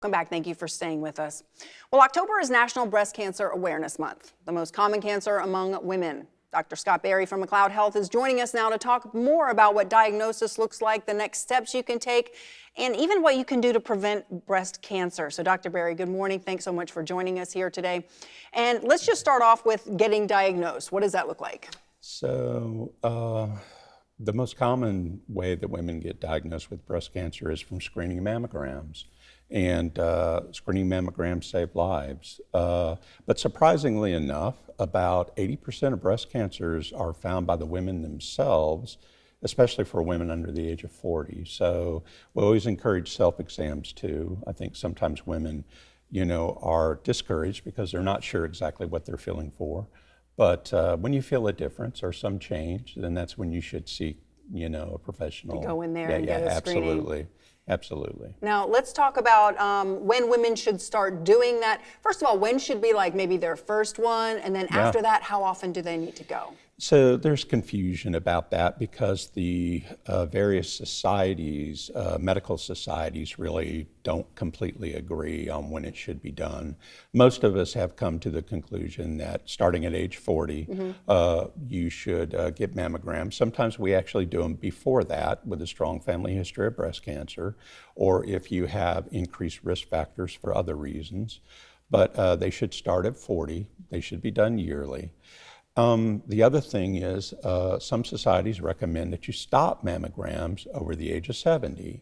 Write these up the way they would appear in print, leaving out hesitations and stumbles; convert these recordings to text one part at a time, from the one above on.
Welcome back. Thank you for staying with us. Well, October is National Breast Cancer Awareness Month, the most common cancer among women. Dr. Scott Berry from McLeod Health is joining us now to talk more about what diagnosis looks like, the next steps you can take, and even what you can do to prevent breast cancer. So, Dr. Berry, good morning. Thanks so much for joining us here today. And let's just start off with getting diagnosed. What does that look like? So, the most common way that women get diagnosed with breast cancer is from screening mammograms. And screening mammograms save lives. But surprisingly enough, about 80% of breast cancers are found by the women themselves, especially for women under the age of 40. So we always encourage self-exams too. I think sometimes women, are discouraged because they're not sure exactly what they're feeling for. But when you feel a difference or some change, then that's when you should seek, a professional. To go in there and get a screening. Absolutely. Absolutely. Now, let's talk about when women should start doing that. First of all, when should be like maybe their first one? And then after that, how often do they need to go? So there's confusion about that because the various societies, medical societies, really don't completely agree on when it should be done. Most of us have come to the conclusion that starting at age 40, you should get mammograms. Sometimes we actually do them before that with a strong family history of breast cancer, or if you have increased risk factors for other reasons. But they should start at 40. They should be done yearly. The other thing is some societies recommend that you stop mammograms over the age of 70.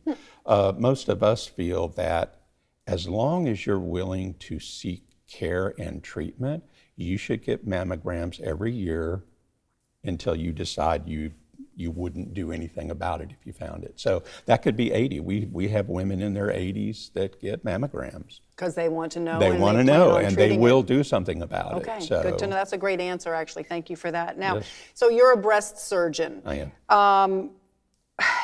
Most of us feel that as long as you're willing to seek care and treatment, you should get mammograms every year until you decide you wouldn't do anything about it if you found it. So that could be 80. We have women in their 80s that get mammograms. Because they want to know. They want to know, and they will do something about it. Okay, So, good to know. That's a great answer, actually. Thank you for that. Now, yes. So you're a breast surgeon. I am.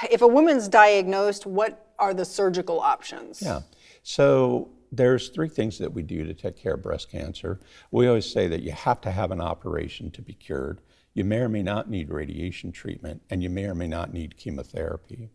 If a woman's diagnosed, what are the surgical options? Yeah. So there's three things that we do to take care of breast cancer. We always say that you have to have an operation to be cured. You may or may not need radiation treatment, and you may or may not need chemotherapy.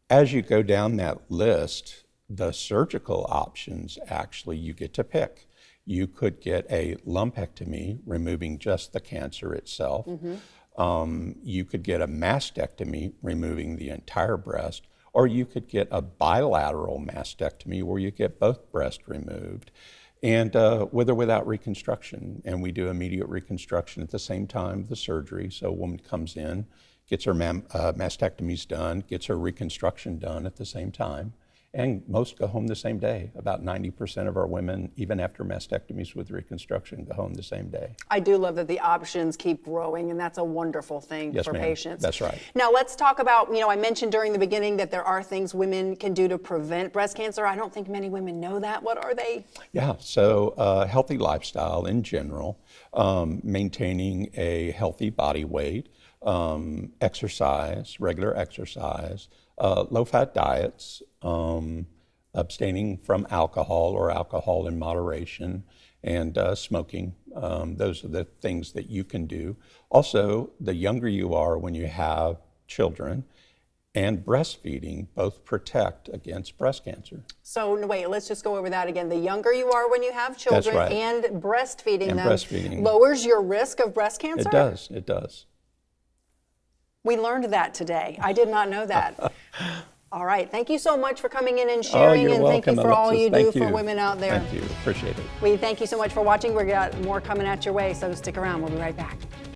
As you go down that list, the surgical options, actually, you get to pick. You could get a lumpectomy, removing just the cancer itself. You could get a mastectomy, removing the entire breast, or you could get a bilateral mastectomy where you get both breasts removed, and with or without reconstruction. And we do immediate reconstruction at the same time the surgery. So a woman comes in, gets her mastectomies done, gets her reconstruction done at the same time. And most go home the same day. About 90% of our women, even after mastectomies with reconstruction, go home the same day. I do love that the options keep growing, and that's a wonderful thing Yes, for ma'am. patients. That's right. Now let's talk about, I mentioned during the beginning that there are things women can do to prevent breast cancer. I don't think many women know that. What are they? Yeah, so healthy lifestyle in general, maintaining a healthy body weight, exercise, regular exercise, low-fat diets, abstaining from alcohol or alcohol in moderation, and smoking. Those are the things that you can do. Also, the younger you are when you have children, and breastfeeding both protect against breast cancer. So wait, let's just go over that again. The younger you are when you have children, That's right. and breastfeeding And them breastfeeding lowers your risk of breast cancer? It does. We learned that today. I did not know that. All right. Thank you so much for coming in and sharing, you're and welcome, thank you for all you Alexis. do Thank for you. women out there. Thank you. Appreciate it. We thank you so much for watching. We've got more coming at your way, so stick around. We'll be right back.